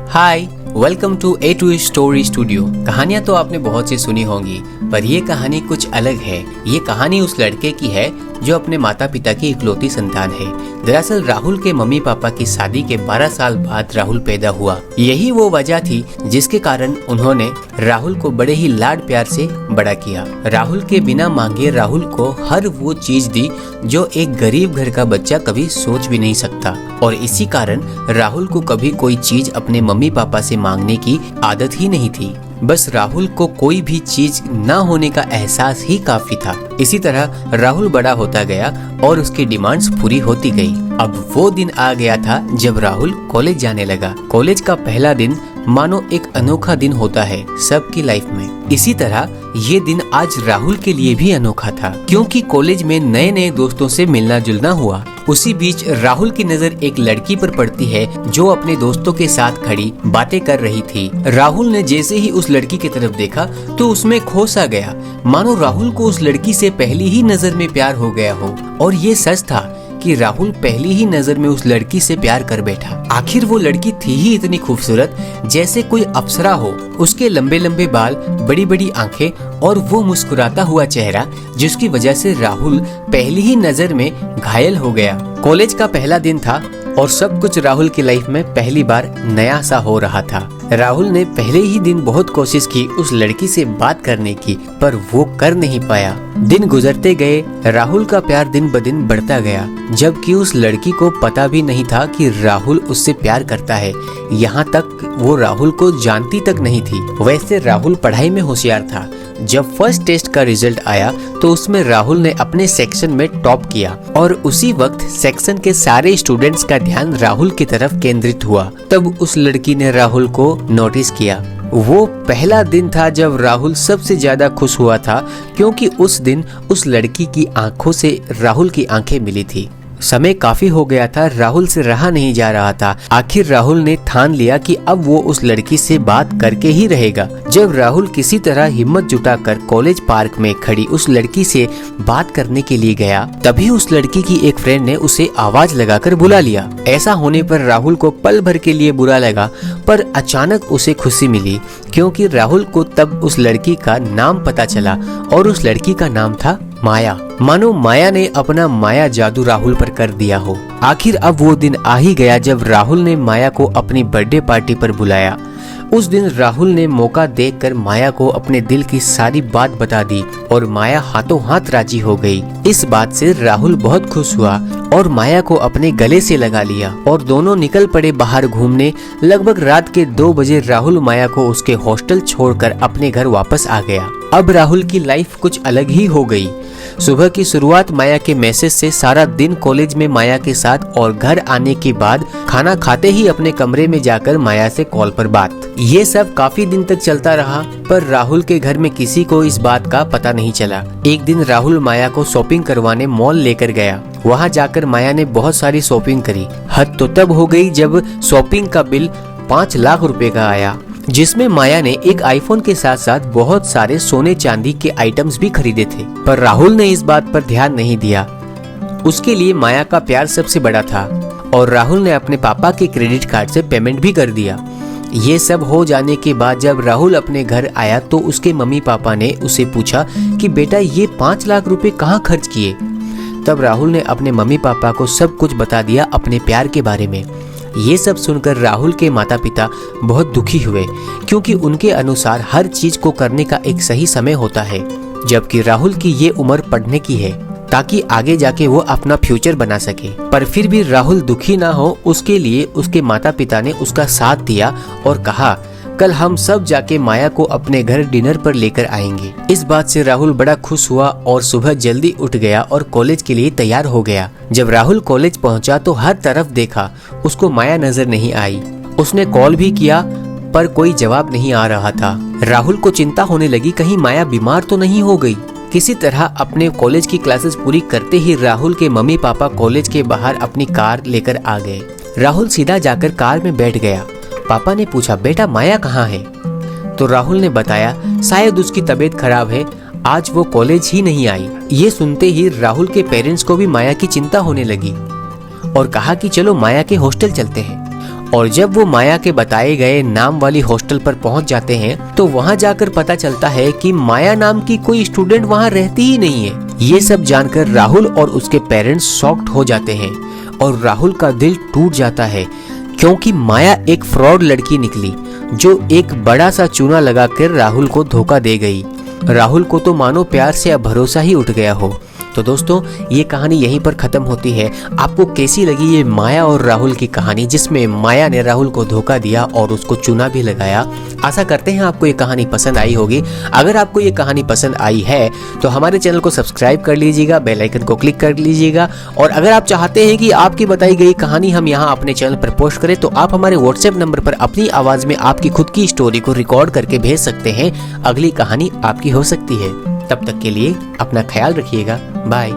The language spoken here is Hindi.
Hi, welcome to A two story studio. कहानियां तो आपने बहुत सी सुनी होंगी, पर ये कहानी कुछ अलग है। ये कहानी उस लड़के की है जो अपने माता पिता की इकलौती संतान है। दरअसल राहुल के मम्मी पापा की शादी के 12 साल बाद राहुल पैदा हुआ। यही वो वजह थी जिसके कारण उन्होंने राहुल को बड़े ही लाड प्यार से बड़ा किया। राहुल के बिना मांगे राहुल को हर वो चीज दी जो एक गरीब घर का बच्चा कभी सोच भी नहीं सकता, और इसी कारण राहुल को कभी कोई चीज अपने मम्मी पापा से मांगने की आदत ही नहीं थी। बस राहुल को कोई भी चीज न होने का एहसास ही काफी था। इसी तरह राहुल बड़ा होता गया और उसकी डिमांड्स पूरी होती गई। अब वो दिन आ गया था जब राहुल कॉलेज जाने लगा। कॉलेज का पहला दिन मानो एक अनोखा दिन होता है सबकी लाइफ में। इसी तरह ये दिन आज राहुल के लिए भी अनोखा था, क्योंकि कॉलेज में नए नए दोस्तों से मिलना जुलना हुआ। उसी बीच राहुल की नजर एक लड़की पर पड़ती है जो अपने दोस्तों के साथ खड़ी बातें कर रही थी। राहुल ने जैसे ही उस लड़की की तरफ देखा तो उसमें खो सा गया, मानो राहुल को उस लड़की से पहली ही नजर में प्यार हो गया हो। और ये सच था कि राहुल पहली ही नजर में उस लड़की से प्यार कर बैठा। आखिर वो लड़की थी ही इतनी खूबसूरत, जैसे कोई अप्सरा हो। उसके लंबे लंबे बाल, बड़ी बड़ी आंखें और वो मुस्कुराता हुआ चेहरा, जिसकी वजह से राहुल पहली ही नजर में घायल हो गया। कॉलेज का पहला दिन था और सब कुछ राहुल की लाइफ में पहली बार नया सा हो रहा था। राहुल ने पहले ही दिन बहुत कोशिश की उस लड़की से बात करने की, पर वो कर नहीं पाया। दिन गुजरते गए, राहुल का प्यार दिन ब दिन बढ़ता गया, जबकि उस लड़की को पता भी नहीं था कि राहुल उससे प्यार करता है। यहाँ तक वो राहुल को जानती तक नहीं थी। वैसे राहुल पढ़ाई में होशियार था। जब फर्स्ट टेस्ट का रिजल्ट आया तो उसमें राहुल ने अपने सेक्शन में टॉप किया, और उसी वक्त सेक्शन के सारे स्टूडेंट्स का ध्यान राहुल की तरफ केंद्रित हुआ। तब उस लड़की ने राहुल को नोटिस किया। वो पहला दिन था जब राहुल सबसे ज्यादा खुश हुआ था, क्योंकि उस दिन उस लड़की की आंखों से राहुल की आंखें मिली थी। समय काफी हो गया था, राहुल से रहा नहीं जा रहा था। आखिर राहुल ने ठान लिया कि अब वो उस लड़की से बात करके ही रहेगा। जब राहुल किसी तरह हिम्मत जुटाकर कॉलेज पार्क में खड़ी उस लड़की से बात करने के लिए गया, तभी उस लड़की की एक फ्रेंड ने उसे आवाज लगाकर बुला लिया। ऐसा होने पर राहुल को पल भर के लिए बुरा लगा, पर अचानक उसे खुशी मिली, क्योंकि राहुल को तब उस लड़की का नाम पता चला, और उस लड़की का नाम था माया। मानो माया ने अपना माया जादू राहुल पर कर दिया हो। आखिर अब वो दिन आ ही गया जब राहुल ने माया को अपनी बर्थडे पार्टी पर बुलाया। उस दिन राहुल ने मौका देखकर माया को अपने दिल की सारी बात बता दी, और माया हाथों हाथ राजी हो गई। इस बात से राहुल बहुत खुश हुआ और माया को अपने गले से लगा लिया, और दोनों निकल पड़े बाहर घूमने। लगभग रात के 2 बजे राहुल माया को उसके हॉस्टल छोड़कर अपने घर वापस आ गया। अब राहुल की लाइफ कुछ अलग ही हो गई। सुबह की शुरुआत माया के मैसेज से, सारा दिन कॉलेज में माया के साथ, और घर आने के बाद खाना खाते ही अपने कमरे में जाकर माया से कॉल पर बात। ये सब काफी दिन तक चलता रहा, पर राहुल के घर में किसी को इस बात का पता नहीं चला। एक दिन राहुल माया को शॉपिंग करवाने मॉल लेकर गया। वहाँ जाकर माया ने बहुत सारी शॉपिंग करी। हद तो तब हो गई जब शॉपिंग का बिल 5 लाख रुपए का आया, जिसमें माया ने एक आईफोन के साथ साथ बहुत सारे सोने चांदी के आइटम्स भी खरीदे थे। पर राहुल ने इस बात पर ध्यान नहीं दिया। उसके लिए माया का प्यार सबसे बड़ा था, और राहुल ने अपने पापा के क्रेडिट कार्ड से पेमेंट भी कर दिया। ये सब हो जाने के बाद जब राहुल अपने घर आया तो उसके मम्मी पापा ने उसे पूछा कि बेटा ये 5 लाख रुपए कहाँ खर्च किए। तब राहुल ने अपने मम्मी पापा को सब कुछ बता दिया अपने प्यार के बारे में। ये सब सुनकर राहुल के माता पिता बहुत दुखी हुए, क्योंकि उनके अनुसार हर चीज को करने का एक सही समय होता है, जबकि राहुल की ये उम्र पढ़ने की है, ताकि आगे जाके वो अपना फ्यूचर बना सके। पर फिर भी राहुल दुखी ना हो, उसके लिए उसके माता पिता ने उसका साथ दिया और कहा कल हम सब जाके माया को अपने घर डिनर पर लेकर आएंगे। इस बात से राहुल बड़ा खुश हुआ और सुबह जल्दी उठ गया और कॉलेज के लिए तैयार हो गया। जब राहुल कॉलेज पहुंचा तो हर तरफ देखा, उसको माया नजर नहीं आई। उसने कॉल भी किया पर कोई जवाब नहीं आ रहा था। राहुल को चिंता होने लगी, कहीं माया बीमार तो नहीं हो गई। किसी तरह अपने कॉलेज की क्लासेस पूरी करते ही राहुल के मम्मी पापा कॉलेज के बाहर अपनी कार लेकर आ गए। राहुल सीधा जाकर कार में बैठ गया। पापा ने पूछा बेटा माया कहाँ है? तो राहुल ने बताया शायद उसकी तबीयत खराब है, आज वो कॉलेज ही नहीं आई। ये सुनते ही राहुल के पेरेंट्स को भी माया की चिंता होने लगी और कहा कि चलो माया के हॉस्टल चलते हैं। और जब वो माया के बताए गए नाम वाली हॉस्टल पर पहुंच जाते हैं तो वहां जाकर पता चलता है कि माया नाम की कोई स्टूडेंट वहां रहती ही नहीं है। ये सब जानकर राहुल और उसके पेरेंट्स शॉक्ड हो जाते हैं और राहुल का दिल टूट जाता है क्योंकि माया एक फ्रॉड लड़की निकली जो एक बड़ा सा चूना लगाकर राहुल को धोखा दे गई। राहुल को तो मानो प्यार से अब भरोसा ही उठ गया हो। तो दोस्तों ये कहानी यहीं पर खत्म होती है। आपको कैसी लगी ये माया और राहुल की कहानी, जिसमें माया ने राहुल को धोखा दिया और उसको चूना भी लगाया। आशा करते हैं आपको ये कहानी पसंद आई होगी। अगर आपको ये कहानी पसंद आई है तो हमारे चैनल को सब्सक्राइब कर लीजिएगा, बेल आइकन को क्लिक कर लीजिएगा। और अगर आप चाहते हैं कि आपकी बताई गई कहानी हम यहाँ अपने चैनल पर पोस्ट करें तो आप हमारे व्हाट्सएप नंबर पर अपनी आवाज में आपकी खुद की स्टोरी को रिकॉर्ड करके भेज सकते हैं। अगली कहानी आपकी हो सकती है। तब तक के लिए अपना ख्याल रखिएगा। बाय।